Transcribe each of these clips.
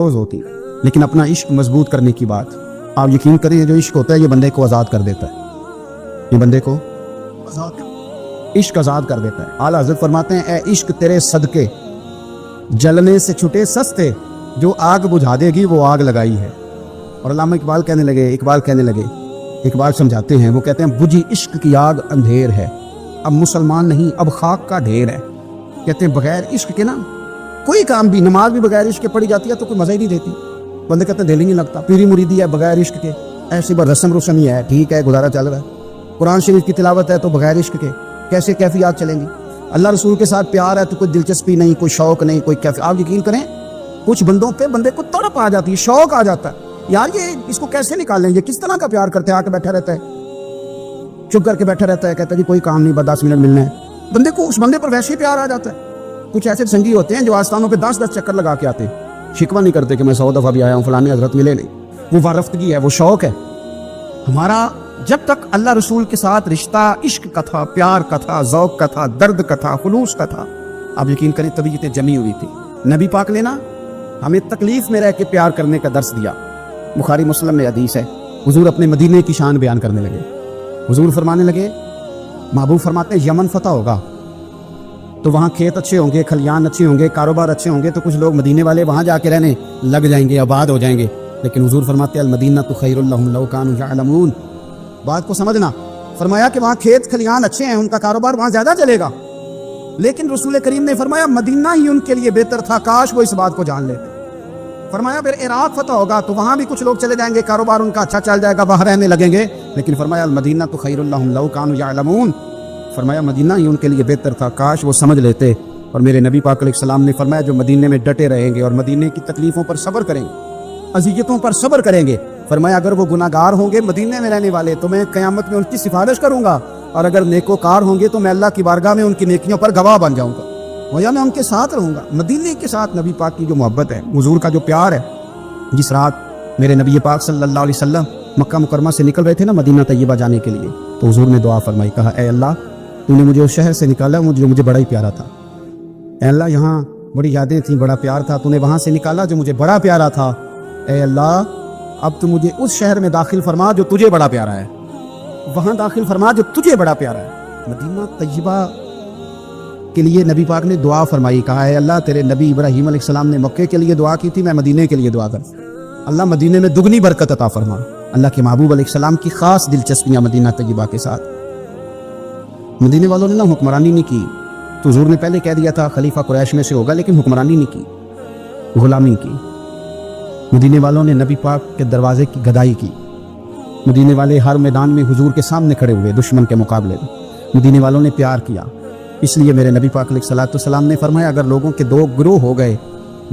होती, लेकिन अपना इश्क मजबूत करने की बात, आप यकीन करें जो इश्क होता है ये बंदे को आज़ाद कर देता है, ये बंदे को इश्क आज़ाद कर देता है। आला हज़रत फरमाते हैं, ए इश्क तेरे सदके जलने से छुटे सस्ते, जो आग बुझा देगी वो आग लगाई है। और अल्लामा इकबाल कहने लगे, इकबाल समझाते हैं, वो कहते हैं बुझी इश्क की आग अंधेर है, अब मुसलमान नहीं अब खाक का ढेर है। कहते हैं बगैर इश्क के ना कोई काम भी, नमाज भी बगैर इश्क के पढ़ी जाती है तो कोई मजा ही नहीं देती। बंदे कहते हैं दिल ही नहीं लगता। पीरी मुरीदी है बगैर इश्क के, ऐसी बार रस्म रुस्म ही है, ठीक है गुजारा चल रहा है। कुरान शरीफ की तिलावत है तो बगैर इश्क के कैसे कैफियत चलेंगी। अल्लाह रसूल के साथ प्यार है तो कोई दिलचस्पी नहीं, कोई शौक नहीं, कोई कैफियत। आप यकीन करें कुछ बंदों पे बंदे को तड़प आ जाती है, शौक आ जाता है, यार ये इसको कैसे निकाल लेंगे, किस तरह का प्यार करते हैं। आके बैठा रहता है, चुप करके बैठा रहता है, कहता है जी कोई काम नहीं, बस 10 मिनट मिलना है। बंदे को उस बंदे पर वैसे ही प्यार आ जाता है। कुछ ऐसे संगी होते हैं जो आस्थानों पे 10-10 चक्कर लगा के आते हैं, शिकवा नहीं करते कि मैं 100 दफा भी आया हूँ, फलाने हजरत मिले नहीं। वो वारफ्तगी है, वो शौक है हमारा। जब तक अल्लाह रसूल के साथ रिश्ता इश्क का था, प्यार का था, ज़ौक़ का था, दर्द का था, खुलूस का था, आप यकीन करें तबीयतें जमी हुई थी। नबी पाक ने ना हमें तकलीफ में रह के प्यार करने का दर्स दिया। बुखारी मुस्लिम में हदीस है, हुजूर अपने मदीने की शान बयान करने लगे। हुजूर फरमाने लगे, महबूब फरमाते हैं यमन फतह होगा तो वहाँ खेत अच्छे होंगे, खलियान अच्छे होंगे, कारोबार अच्छे होंगे, तो कुछ लोग मदीने वाले वहाँ जाके रहने लग जाएंगे, आबाद हो जाएंगे। लेकिन हुजूर फरमाते हैं अल मदीना तो खैरुल लहुम लौ कानू यअलमून। बात को समझना, फरमाया कि वहाँ खेत खलियान अच्छे हैं, उनका कारोबार वहाँ ज्यादा चलेगा। लेकिन रसूल करीम ने फरमाया मदीना ही उनके लिए बेहतर था, काश वो इस बात को जान लेते। फरमाया फिर इराक फतह होगा तो वहाँ भी कुछ लोग चले जाएंगे, कारोबार उनका अच्छा चल जाएगा, वहाँ रहने लगेंगे। लेकिन फरमाया अल मदीना तो खैरुल लहुम लौ कानू यअलमून, फरमाया मदीना ही उनके लिए बेहतर था, काश वो समझ लेते। और मेरे नबी पाक अलैहिस्सलाम ने फरमाया जो मदीने में डटे रहेंगे और मदीने की तकलीफों पर सब्र करेंगे, अज़ियतों पर सब्र करेंगे, फरमाया अगर वो गुनाहगार होंगे मदीने में रहने वाले तो मैं क़यामत में उनकी सिफारिश करूंगा, और अगर नेकोकार होंगे तो मैं अल्लाह की बारगाह में उनकी नेकियों पर गवाह बन जाऊंगा, वजह मैं उनके साथ रहूंगा। मदीने के साथ नबी पाक की जो मोहब्बत है, हुजूर का जो प्यार है। जिस रात मेरे नबी पाक सल्लल्लाहु अलैहि वसल्लम मक्का मुकरमा से निकल रहे थे ना मदीना तैयबा जाने के लिए, तो हुजूर ने दुआ फरमाई, कहा ए अल्लाह तूने मुझे उस शहर से निकाला जो मुझे बड़ा ही प्यारा था। ए अल्लाह यहाँ बड़ी यादें थी, बड़ा प्यार था, तूने वहां से निकाला जो मुझे बड़ा प्यारा था। ए अल्लाह अब तू मुझे उस शहर में दाखिल फरमा जो तुझे बड़ा प्यारा है, वहां दाखिल फरमा जो तुझे बड़ा प्यारा है। मदीना तैयबा के लिए नबी पाक ने दुआ फरमाई, कहा है अल्लाह तेरे नबी इब्राहीम अलैहिस्सलाम ने मक्के के लिए दुआ की थी, मैं मदीने के लिए दुआ कर, अल्लाह मदीने में दुगनी बरकत अता फरमा। अल्लाह के महबूब अलैहिस्सलाम की खास दिलचस्पियां मदीना तैयबा के साथ। मदीने वालों ने ना हुक्मरानी नहीं की, तो हुजूर ने पहले कह दिया था खलीफा कुरैश में से होगा, लेकिन हुक्मरानी नहीं की, गुलामी की। मदीने वालों ने नबी पाक के दरवाजे की गदाई की। मदीने वाले हर मैदान में हुजूर के सामने खड़े हुए दुश्मन के मुकाबले में। मदीने वालों ने प्यार किया, इसलिए मेरे नबी पाक अलैहिस्सलाम ने फरमाया अगर लोगों के 2 गिरोह हो गए,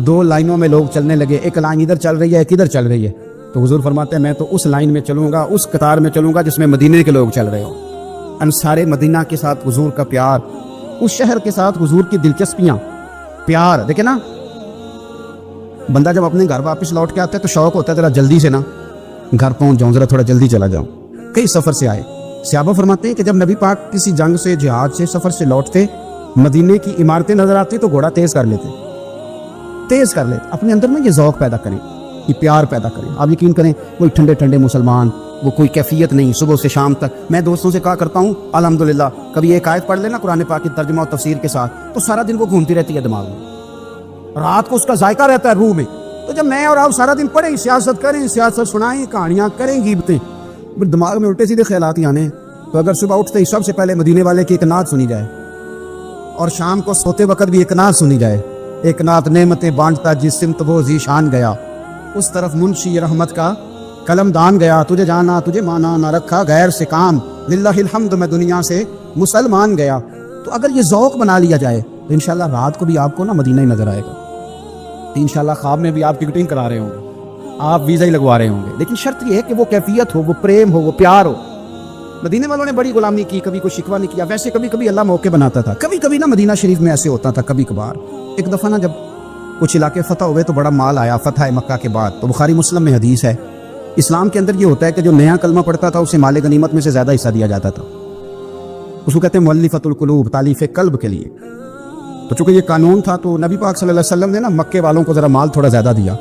2 लाइनों में लोग चलने लगे, एक लाइन इधर चल रही है एक इधर चल रही है, तो हुजूर फरमाते हैं मैं तो उस लाइन में चलूंगा, उस कतार में चलूंगा जिसमें मदीने के लोग चल रहे हो। अंसारे मदीना के साथ हुजूर का प्यार, उस शहर के साथ हुजूर की दिलचस्पियां, प्यार। देखे ना बंदा जब अपने घर वापस लौट के आता है तो शौक होता है जरा जल्दी से ना घर पहुंच जाऊं, जरा थोड़ा जल्दी चला जाऊं। कई सफर से आए सहाबा फरमाते हैं कि जब नबी पाक किसी जंग से, जिहाद से, सफर से लौटते, मदीने की इमारतें नजर आती तो घोड़ा तेज कर लेते, अपने अंदर में ये ज़ौक़ पैदा करें, ये प्यार पैदा करें। आप यकीन करें कोई ठंडे ठंडे मुसलमान, वो कोई कैफियत नहीं, सुबह से शाम तक। मैं दोस्तों से कहा करता हूँ अल्हम्दुलिल्लाह, कभी एक आयत पढ़ लेना कुरान पाक की तर्जुमा और तफसीर के साथ, तो सारा दिन वो घूमती रहती है दिमाग में, रात को उसका जायका रहता है रूह में। तो जब मैं और आप सारा दिन पढ़ें, सियासत करें, सियासत सुनाएं, कहानियां करें, गीबतें, फिर दिमाग में उल्टे सीधे ख्यालात ही आने। तो अगर सुबह उठते ही सबसे पहले मदीने वाले की एक नात सुनी जाए, और शाम को सोते वक्त भी एक नात सुनी जाए, एक नात नेमतें बांटता जिस सिमत वो जीशान गया, उस तरफ मुंशी रहमत का कलमदान गया, तुझे जाना तुझे माना ना रखा गैर से काम, लिल्लाहिल हम्द मैं दुनिया से मुसलमान गया। तो अगर ये ज़ौक़ बना लिया जाए तो इंशाल्लाह रात को भी आपको ना मदीना ही नजर आएगा, इंशाल्लाह ख्वाब में भी आप टिकटिंग करा रहे होंगे, आप वीज़ा ही लगवा रहे होंगे। लेकिन शर्त यह है कि वो कैफियत हो, वो प्रेम हो, वो प्यार हो। मदीने वालों ने बड़ी गुलामी की, कभी कोई शिकवा नहीं किया। वैसे कभी कभी अल्लाह मौके बनाता था, कभी कभी ना मदीना शरीफ में ऐसे होता था कभी कभार। एक दफ़ा ना जब कुछ इलाके फतह हुए तो बड़ा माल आया फतह मक्का के बाद, तो बुखारी मुस्लिम में हदीस है, इस्लाम के अंदर ये होता है कि जो नया कलमा पढ़ता था उसे माले गनीमत में से ज़्यादा हिस्सा दिया जाता था। उसको कहते हैं मुअल्लिफतुल कुलूब, तालीफ कल्ब के लिए। तो चूंकि ये कानून था तो नबी पाक सल्लल्लाहु अलैहि वसल्लम ने ना मक्के वालों को ज़रा माल थोड़ा ज़्यादा दिया।